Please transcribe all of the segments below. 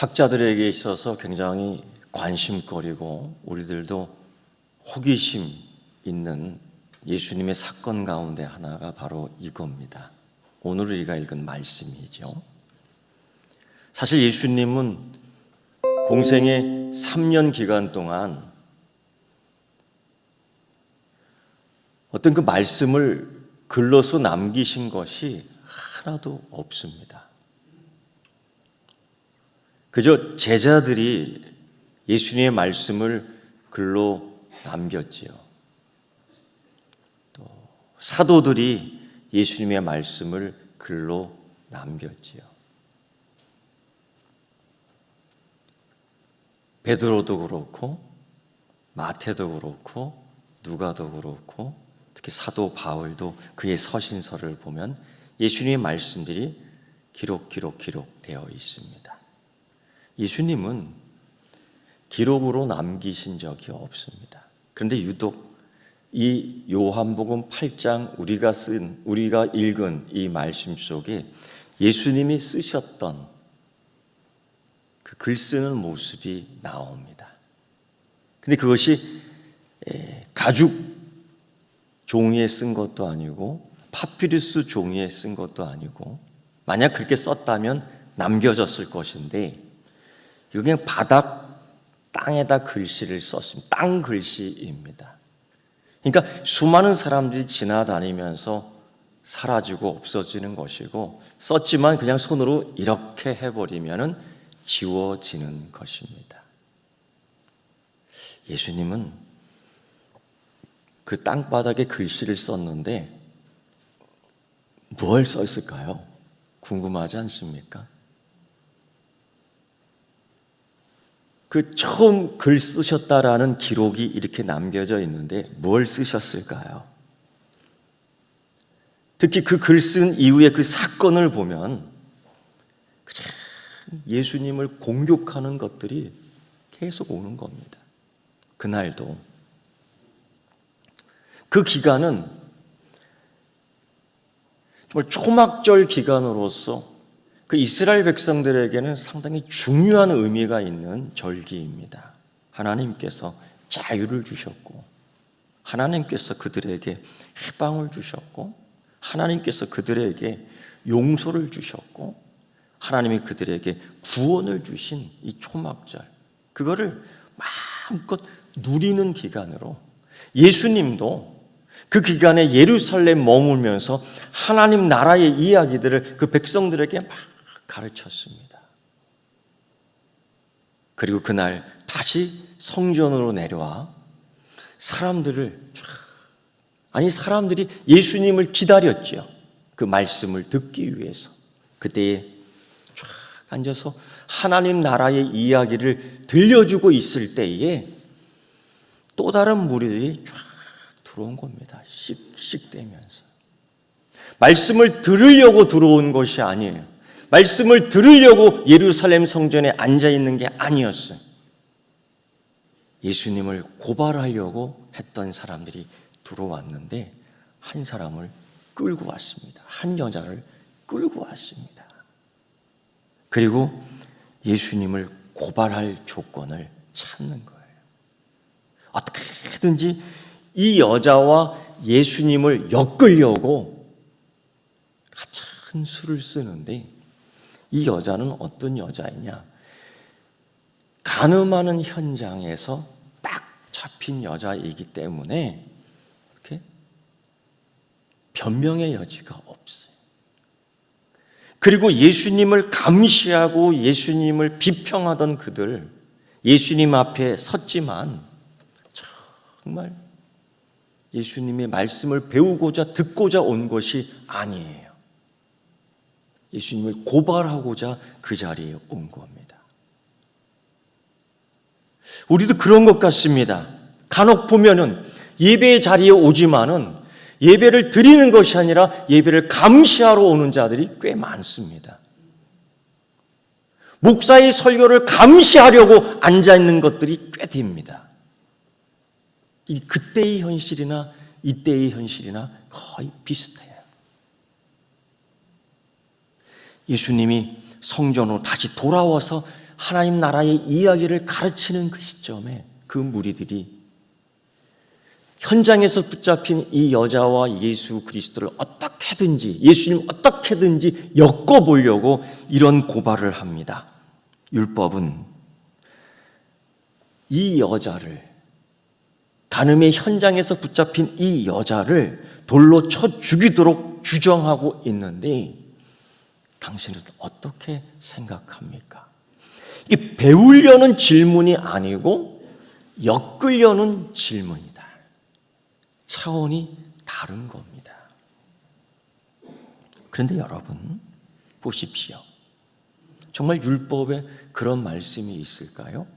학자들에게 있어서 굉장히 관심거리고 우리들도 호기심 있는 예수님의 사건 가운데 하나가 바로 이겁니다. 오늘 우리가 읽은 말씀이죠. 사실 예수님은 공생의 3년 기간 동안 어떤 그 말씀을 글로써 남기신 것이 하나도 없습니다. 그저 제자들이 예수님의 말씀을 글로 남겼지요. 또 사도들이 예수님의 말씀을 글로 남겼지요. 베드로도 그렇고 마태도 그렇고 누가도 그렇고 특히 사도 바울도 그의 서신서를 보면 예수님의 말씀들이 기록되어 있습니다. 예수님은 기록으로 남기신 적이 없습니다. 그런데 유독 이 요한복음 8장 우리가 읽은 이 말씀 속에 예수님이 쓰셨던 그 글 쓰는 모습이 나옵니다. 근데 그것이 가죽 종이에 쓴 것도 아니고 파피루스 종이에 쓴 것도 아니고 만약 그렇게 썼다면 남겨졌을 것인데 그냥 바닥 땅에다 글씨를 썼습니다. 땅 글씨입니다. 그러니까 수많은 사람들이 지나다니면서 사라지고 없어지는 것이고 썼지만 그냥 손으로 이렇게 해버리면 지워지는 것입니다. 예수님은 그 땅바닥에 글씨를 썼는데 뭘 썼을까요? 궁금하지 않습니까? 그 처음 글 쓰셨다라는 기록이 이렇게 남겨져 있는데 뭘 쓰셨을까요? 특히 그 글 쓴 이후에 그 사건을 보면 예수님을 공격하는 것들이 계속 오는 겁니다. 그날도 그 기간은 정말 초막절 기간으로서 그 이스라엘 백성들에게는 상당히 중요한 의미가 있는 절기입니다. 하나님께서 자유를 주셨고 하나님께서 그들에게 해방을 주셨고 하나님께서 그들에게 용서를 주셨고 하나님이 그들에게 구원을 주신 이 초막절, 그거를 마음껏 누리는 기간으로 예수님도 그 기간에 예루살렘 머물면서 하나님 나라의 이야기들을 그 백성들에게 막 가르쳤습니다. 그리고 그날 다시 성전으로 내려와 사람들이 예수님을 기다렸죠. 그 말씀을 듣기 위해서. 그때에 쫙 앉아서 하나님 나라의 이야기를 들려주고 있을 때에 또 다른 무리들이 쫙 들어온 겁니다. 씩씩대면서. 말씀을 들으려고 들어온 것이 아니에요. 말씀을 들으려고 예루살렘 성전에 앉아있는 게 아니었어요. 예수님을 고발하려고 했던 사람들이 들어왔는데 한 사람을 끌고 왔습니다. 한 여자를 끌고 왔습니다. 그리고 예수님을 고발할 조건을 찾는 거예요. 어떻게든지 이 여자와 예수님을 엮으려고 가찬 수를 쓰는데 이 여자는 어떤 여자이냐? 간음하는 현장에서 딱 잡힌 여자이기 때문에 이렇게 변명의 여지가 없어요. 그리고 예수님을 감시하고 예수님을 비평하던 그들, 예수님 앞에 섰지만 정말 예수님의 말씀을 배우고자 듣고자 온 것이 아니에요. 예수님을 고발하고자 그 자리에 온 겁니다. 우리도 그런 것 같습니다. 간혹 보면은 예배의 자리에 오지만은 예배를 드리는 것이 아니라 예배를 감시하러 오는 자들이 꽤 많습니다. 목사의 설교를 감시하려고 앉아있는 것들이 꽤 됩니다. 이 그때의 현실이나 이때의 현실이나 거의 비슷해요. 예수님이 성전으로 다시 돌아와서 하나님 나라의 이야기를 가르치는 그 시점에 그 무리들이 현장에서 붙잡힌 이 여자와 예수 그리스도를 어떻게든지, 예수님 어떻게든지 엮어보려고 이런 고발을 합니다. 율법은 이 여자를, 간음의 현장에서 붙잡힌 이 여자를 돌로 쳐 죽이도록 규정하고 있는데 당신은 어떻게 생각합니까? 이 배우려는 질문이 아니고 엮으려는 질문이다. 차원이 다른 겁니다. 그런데 여러분 보십시오. 정말 율법에 그런 말씀이 있을까요?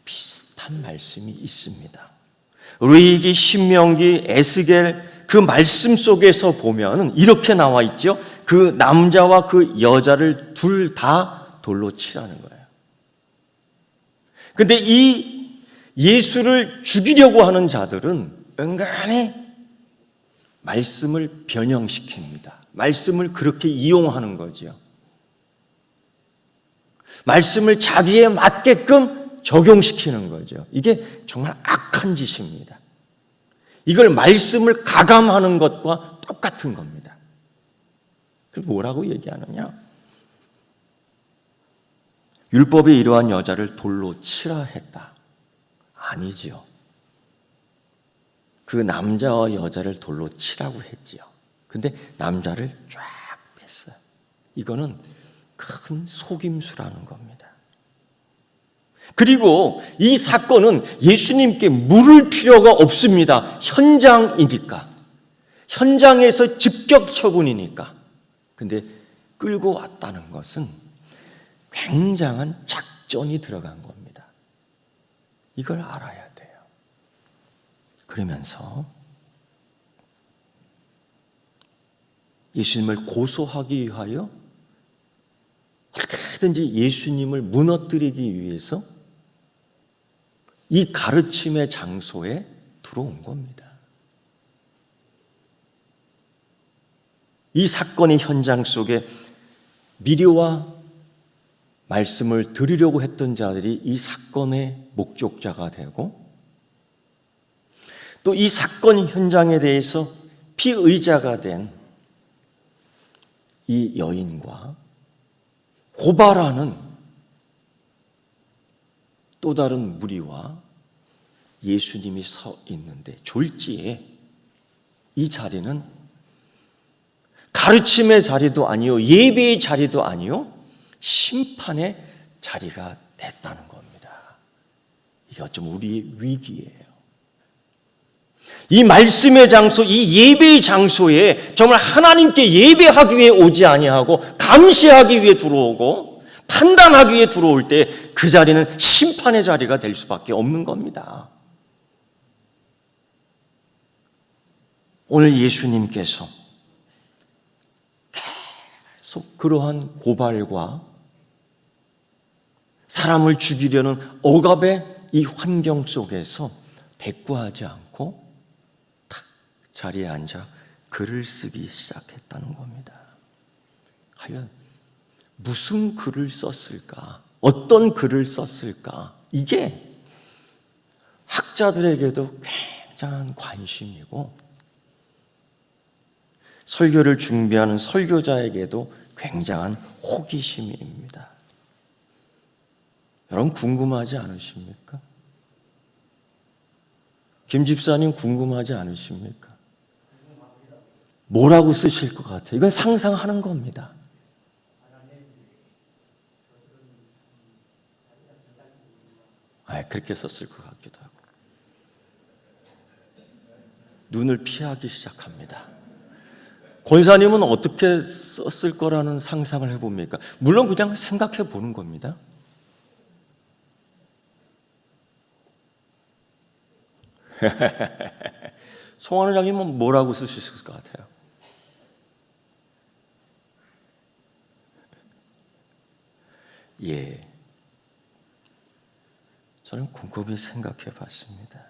비슷한 말씀이 있습니다. 레위기, 신명기, 에스겔 그 말씀 속에서 보면 이렇게 나와 있죠. 그 남자와 그 여자를 둘 다 돌로 치라는 거예요. 근데 이 예수를 죽이려고 하는 자들은 은근히 말씀을 변형시킵니다. 말씀을 그렇게 이용하는 거죠. 말씀을 자기에 맞게끔 적용시키는 거죠. 이게 정말 악한 짓입니다. 이걸 말씀을 가감하는 것과 똑같은 겁니다. 그럼 뭐라고 얘기하느냐? 율법에 이러한 여자를 돌로 치라 했다. 아니지요. 그 남자와 여자를 돌로 치라고 했지요. 근데 남자를 쫙 뺐어요. 이거는 큰 속임수라는 겁니다. 그리고 이 사건은 예수님께 물을 필요가 없습니다. 현장이니까. 현장에서 직격 처분이니까. 근데 끌고 왔다는 것은 굉장한 작전이 들어간 겁니다. 이걸 알아야 돼요. 그러면서 예수님을 고소하기 위하여 어떻게든지 예수님을 무너뜨리기 위해서 이 가르침의 장소에 들어온 겁니다. 이 사건의 현장 속에 미리와 말씀을 들으려고 했던 자들이 이 사건의 목격자가 되고 또 이 사건 현장에 대해서 피의자가 된 이 여인과 고발하는 또 다른 무리와 예수님이 서 있는데 졸지에 이 자리는 가르침의 자리도 아니요 예배의 자리도 아니요 심판의 자리가 됐다는 겁니다. 이게 어쩌면 우리의 위기예요. 이 말씀의 장소, 이 예배의 장소에 정말 하나님께 예배하기 위해 오지 아니하고 감시하기 위해 들어오고 판단하기 위해 들어올 때 그 자리는 심판의 자리가 될 수밖에 없는 겁니다. 오늘 예수님께서 계속 그러한 고발과 사람을 죽이려는 억압의 이 환경 속에서 대꾸하지 않고 탁 자리에 앉아 글을 쓰기 시작했다는 겁니다. 과연 무슨 글을 썼을까? 어떤 글을 썼을까? 이게 학자들에게도 굉장한 관심이고 설교를 준비하는 설교자에게도 굉장한 호기심입니다. 여러분 궁금하지 않으십니까? 김 집사님 궁금하지 않으십니까? 뭐라고 쓰실 것 같아요? 이건 상상하는 겁니다. 그렇게 썼을 것 같기도 하고. 눈을 피하기 시작합니다. 권사님은 어떻게 썼을 거라는 상상을 해봅니까? 물론 그냥 생각해 보는 겁니다. 송하는 장님은 뭐라고 쓰셨을 것 같아요? 예, 저는 곰곰이 생각해 봤습니다.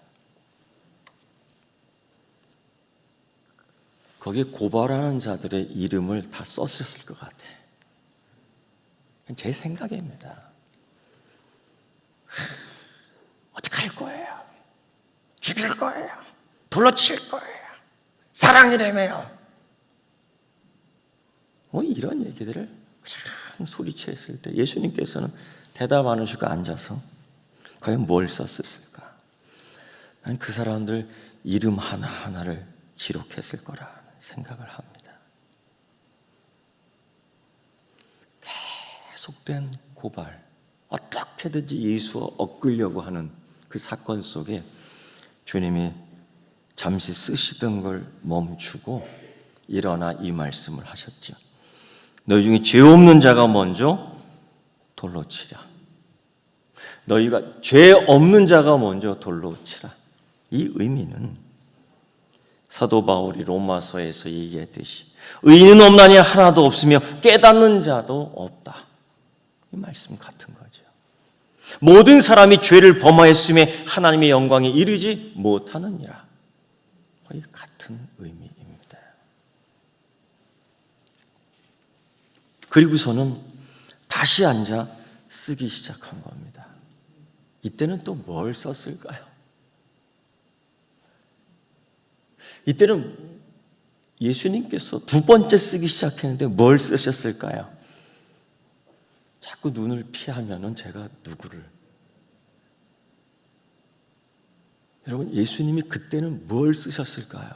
거기에 고발하는 자들의 이름을 다 썼을 것 같아요. 제 생각입니다. 어떻게 할 거예요? 죽일 거예요? 돌로 칠 거예요? 사랑이라며요? 뭐 이런 얘기들을 그냥 소리치었을 때 예수님께서는 대답 안 하시고 앉아서 과연 뭘 썼을까? 난 그 사람들 이름 하나하나를 기록했을 거라 생각을 합니다. 계속된 고발, 어떻게든지 예수와 엮으려고 하는 그 사건 속에 주님이 잠시 쓰시던 걸 멈추고 일어나 이 말씀을 하셨죠. 너희 중에 죄 없는 자가 먼저 돌로 치라. 너희가 죄 없는 자가 먼저 돌로 치라. 이 의미는 사도 바울이 로마서에서 얘기했듯이 의인은 없나니 하나도 없으며 깨닫는 자도 없다. 이 말씀 같은 거죠. 모든 사람이 죄를 범하였음에 하나님의 영광에 이르지 못하느니라. 거의 같은 의미입니다. 그리고서는 다시 앉아 쓰기 시작한 겁니다. 이때는 또 뭘 썼을까요? 이때는 예수님께서 두 번째 쓰기 시작했는데 뭘 쓰셨을까요? 자꾸 눈을 피하면은 제가 누구를? 여러분, 예수님이 그때는 뭘 쓰셨을까요?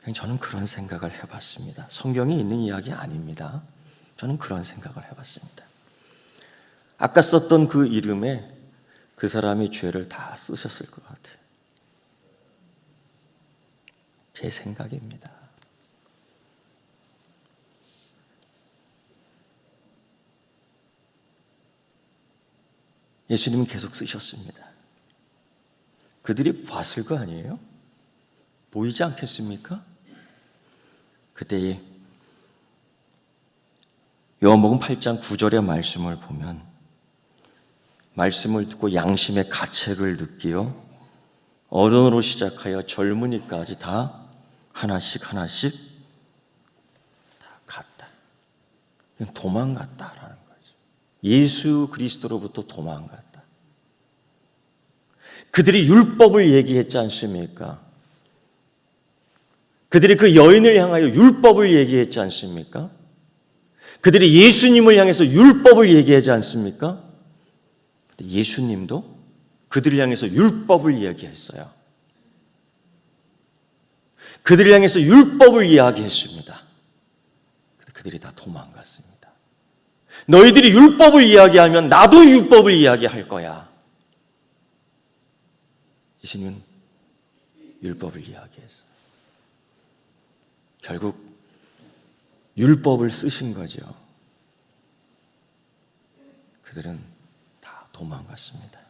그냥 저는 그런 생각을 해봤습니다. 성경에 있는 이야기 아닙니다. 저는 그런 생각을 해봤습니다. 아까 썼던 그 이름에 그 사람이 죄를 다 쓰셨을 것 같아요. 제 생각입니다. 예수님은 계속 쓰셨습니다. 그들이 봤을 거 아니에요? 보이지 않겠습니까? 그때에 요한복음 8장 9절의 말씀을 보면 말씀을 듣고 양심의 가책을 느끼어 어른으로 시작하여 젊은이까지 다 하나씩 다 갔다. 그냥 도망갔다라는 거죠. 예수 그리스도로부터 도망갔다. 그들이 율법을 얘기했지 않습니까? 그들이 그 여인을 향하여 율법을 얘기했지 않습니까? 그들이 예수님을 향해서 율법을 얘기하지 않습니까? 예수님도 그들을 향해서 율법을 이야기했어요. 그들을 향해서 율법을 이야기했습니다. 그들이 다 도망갔습니다. 너희들이 율법을 이야기하면 나도 율법을 이야기할 거야. 예수님은 율법을 이야기했어요. 결국 율법을 쓰신 거죠. 그들은 다 도망갔습니다.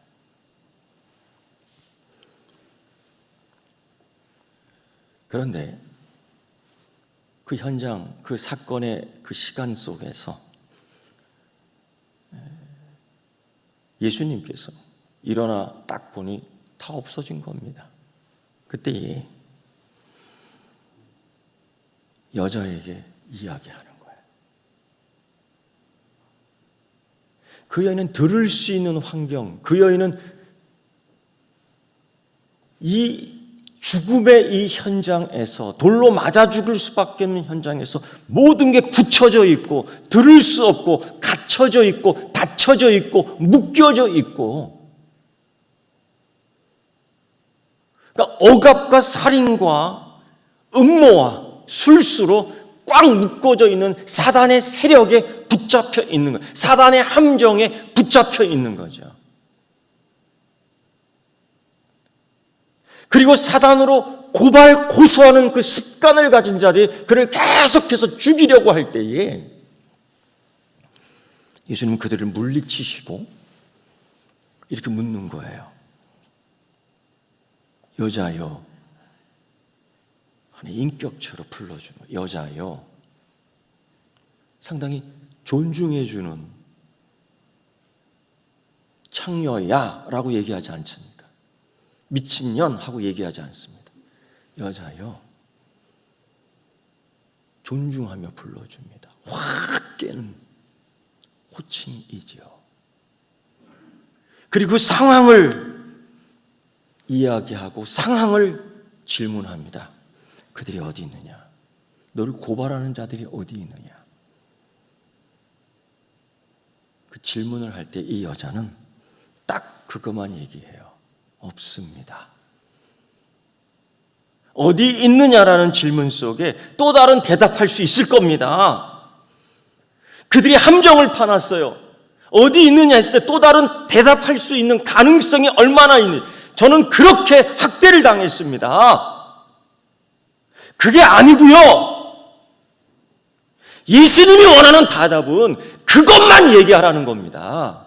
그런데 그 현장, 그 사건의 그 시간 속에서 예수님께서 일어나 딱 보니 다 없어진 겁니다. 그때 여자에게 이야기하는 거예요. 그 여인은 들을 수 있는 환경, 그 여인은 이 죽음의 이 현장에서 돌로 맞아 죽을 수밖에 없는 현장에서 모든 게 굳혀져 있고 들을 수 없고 갇혀져 있고 닫혀져 있고 묶여져 있고 그러니까 억압과 살인과 음모와 술수로 꽉 묶어져 있는 사단의 세력에 붙잡혀 있는 거예요. 사단의 함정에 붙잡혀 있는 거죠. 그리고 사단으로 고발 고소하는 그 습관을 가진 자들이 그를 계속해서 죽이려고 할 때에 예수님은 그들을 물리치시고 이렇게 묻는 거예요. 여자여, 하는 인격체로 불러주는 거예요. 여자여, 상당히 존중해주는 창녀야라고 얘기하지 않습니까? 미친년 하고 얘기하지 않습니다. 여자여, 존중하며 불러줍니다. 확 깨는 호칭이지요. 그리고 상황을 이야기하고 상황을 질문합니다. 그들이 어디 있느냐? 너를 고발하는 자들이 어디 있느냐? 그 질문을 할 때 이 여자는 딱 그것만 얘기해요. 없습니다. 어디 있느냐라는 질문 속에 또 다른 대답할 수 있을 겁니다. 그들이 함정을 파놨어요. 어디 있느냐 했을 때 또 다른 대답할 수 있는 가능성이 얼마나 있는지. 저는 그렇게 학대를 당했습니다. 그게 아니고요. 예수님이 원하는 대답은 그것만 얘기하라는 겁니다.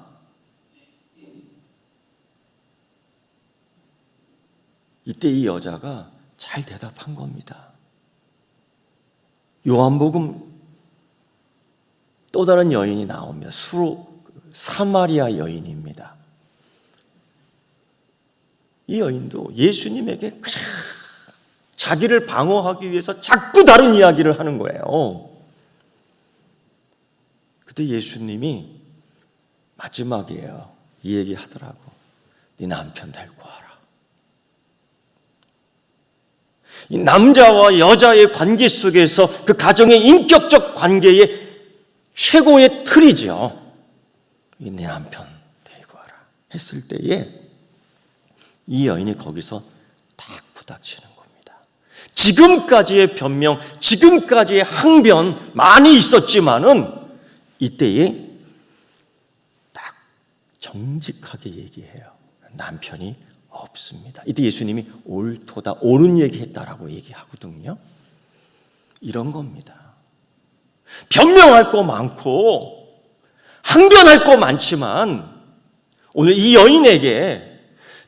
이때 이 여자가 잘 대답한 겁니다. 요한복음 또 다른 여인이 나옵니다. 사마리아 여인입니다. 이 여인도 예수님에게 그냥 자기를 방어하기 위해서 자꾸 다른 이야기를 하는 거예요. 그때 예수님이 마지막이에요. 이 얘기 하더라고. 네 남편 데리고 와라. 이 남자와 여자의 관계 속에서 그 가정의 인격적 관계의 최고의 틀이죠. 네 남편 데리고 와라 했을 때에 이 여인이 거기서 딱 부닥치는 겁니다. 지금까지의 변명, 지금까지의 항변 많이 있었지만은 이때에 딱 정직하게 얘기해요. 남편이 없습니다. 이때 예수님이 옳도다, 옳은 얘기했다라고 얘기하거든요. 이런 겁니다. 변명할 거 많고 항변할 거 많지만 오늘 이 여인에게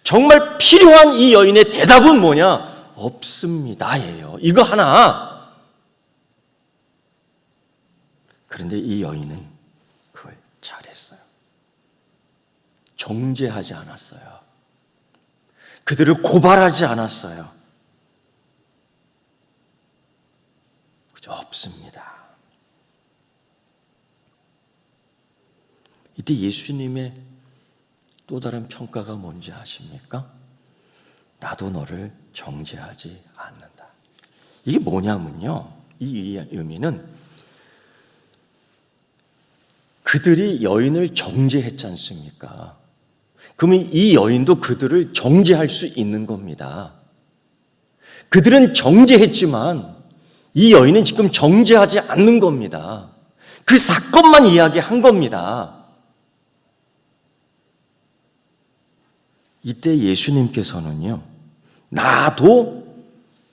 정말 필요한 이 여인의 대답은 뭐냐? 없습니다예요. 이거 하나. 그런데 이 여인은 그걸 잘했어요. 정죄하지 않았어요. 그들을 고발하지 않았어요. 그저 없습니다. 이때 예수님의 또 다른 평가가 뭔지 아십니까? 나도 너를 정죄하지 않는다. 이게 뭐냐면요. 이 의미는 그들이 여인을 정죄했지 않습니까? 그러면 이 여인도 그들을 정죄할 수 있는 겁니다. 그들은 정죄했지만 이 여인은 지금 정죄하지 않는 겁니다. 그 사건만 이야기한 겁니다. 이때 예수님께서는요, 나도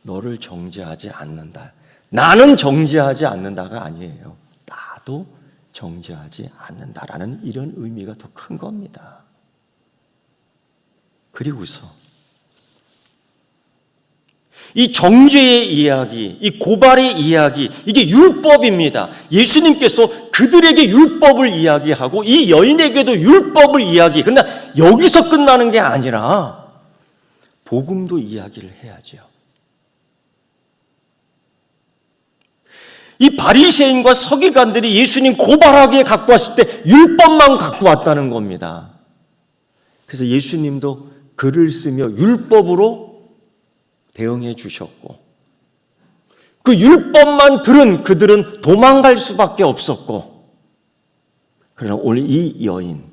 너를 정죄하지 않는다. 나는 정죄하지 않는다가 아니에요. 나도 정죄하지 않는다라는 이런 의미가 더 큰 겁니다. 그리고서 이 정죄의 이야기, 이 고발의 이야기, 이게 율법입니다. 예수님께서 그들에게 율법을 이야기하고 이 여인에게도 율법을 이야기. 그러나 여기서 끝나는 게 아니라 복음도 이야기를 해야죠. 이 바리새인과 서기관들이 예수님 고발하기에 갖고 왔을 때 율법만 갖고 왔다는 겁니다. 그래서 예수님도 글을 쓰며 율법으로 대응해 주셨고 그 율법만 들은 그들은 도망갈 수밖에 없었고 그러나 오늘 이 여인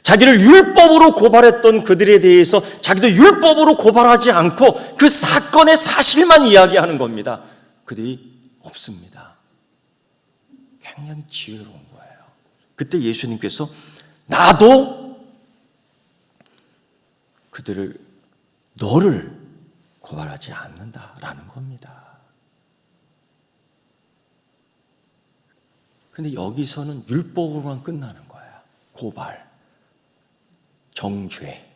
자기를 율법으로 고발했던 그들에 대해서 자기도 율법으로 고발하지 않고 그 사건의 사실만 이야기하는 겁니다. 그들이 없습니다. 굉장히 지혜로운 거예요. 그때 예수님께서 나도 너를 고발하지 않는다라는 겁니다. 근데 여기서는 율법으로만 끝나는 거예요. 고발, 정죄,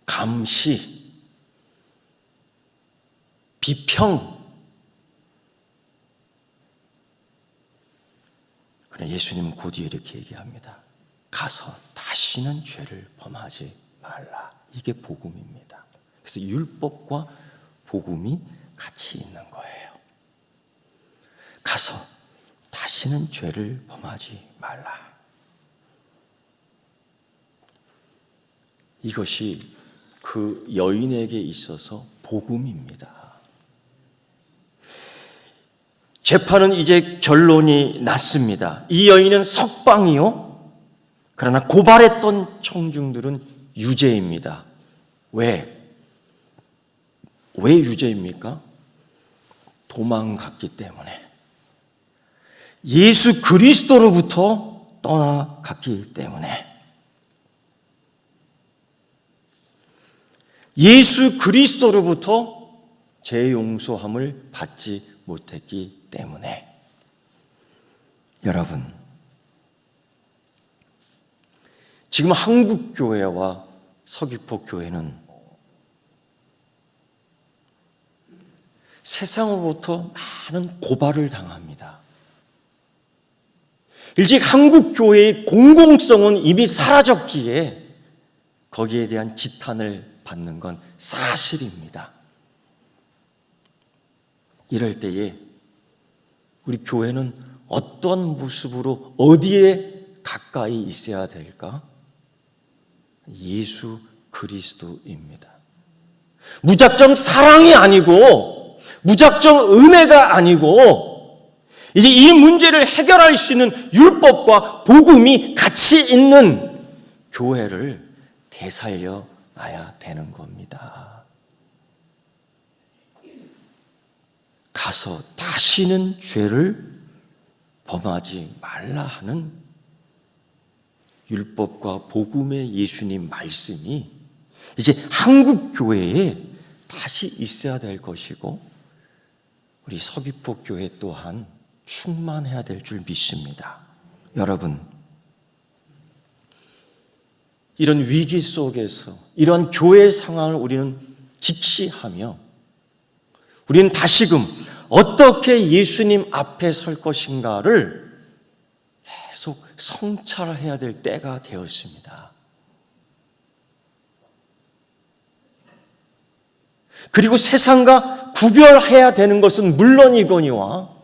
감시, 비평. 그러나 예수님은 그 뒤에 이렇게 얘기합니다. 가서 다시는 죄를 범하지 말라. 이게 복음입니다. 그래서 율법과 복음이 같이 있는 거예요. 가서 다시는 죄를 범하지 말라. 이것이 그 여인에게 있어서 복음입니다. 재판은 이제 결론이 났습니다. 이 여인은 석방이요. 그러나 고발했던 청중들은 유죄입니다. 왜 유죄입니까? 도망갔기 때문에. 예수 그리스도로부터 떠나갔기 때문에. 예수 그리스도로부터 죄 용서함을 받지 못했기 때문에. 여러분, 지금 한국교회와 서귀포교회는 세상으로부터 많은 고발을 당합니다. 일찍 한국교회의 공공성은 이미 사라졌기에 거기에 대한 지탄을 받는 건 사실입니다. 이럴 때에 우리 교회는 어떤 모습으로 어디에 가까이 있어야 될까? 예수 그리스도입니다. 무작정 사랑이 아니고 무작정 은혜가 아니고 이제 이 문제를 해결할 수 있는 율법과 복음이 같이 있는 교회를 되살려 놔야 되는 겁니다. 가서 다시는 죄를 범하지 말라 하는 율법과 복음의 예수님 말씀이 이제 한국 교회에 다시 있어야 될 것이고 우리 서귀포 교회 또한 충만해야 될 줄 믿습니다. 여러분, 이런 위기 속에서 이런 교회 상황을 우리는 직시하며 우리는 다시금 어떻게 예수님 앞에 설 것인가를 계속 성찰해야 될 때가 되었습니다. 그리고 세상과 구별해야 되는 것은 물론이거니와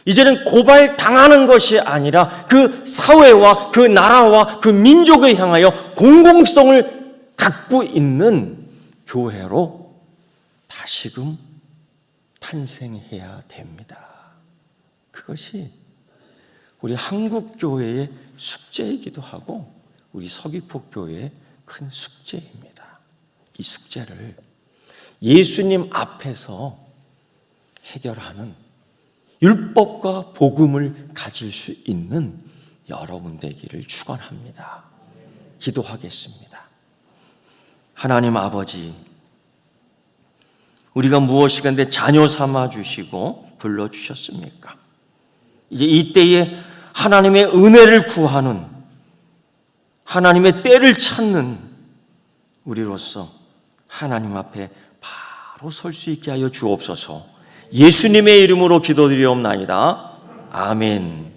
이제는 고발당하는 것이 아니라 그 사회와 그 나라와 그 민족을 향하여 공공성을 갖고 있는 교회로 다시금 탄생해야 됩니다. 그것이 우리 한국교회의 숙제이기도 하고 우리 서귀포교회의 큰 숙제입니다. 이 숙제를 예수님 앞에서 해결하는 율법과 복음을 가질 수 있는 여러분 되기를 축원합니다. 기도하겠습니다. 하나님 아버지, 우리가 무엇이가 내 자녀 삼아 주시고 불러주셨습니까? 이제 이때에 하나님의 은혜를 구하는, 하나님의 때를 찾는 우리로서 하나님 앞에 바로 설 수 있게 하여 주옵소서. 예수님의 이름으로 기도드리옵나이다. 아멘.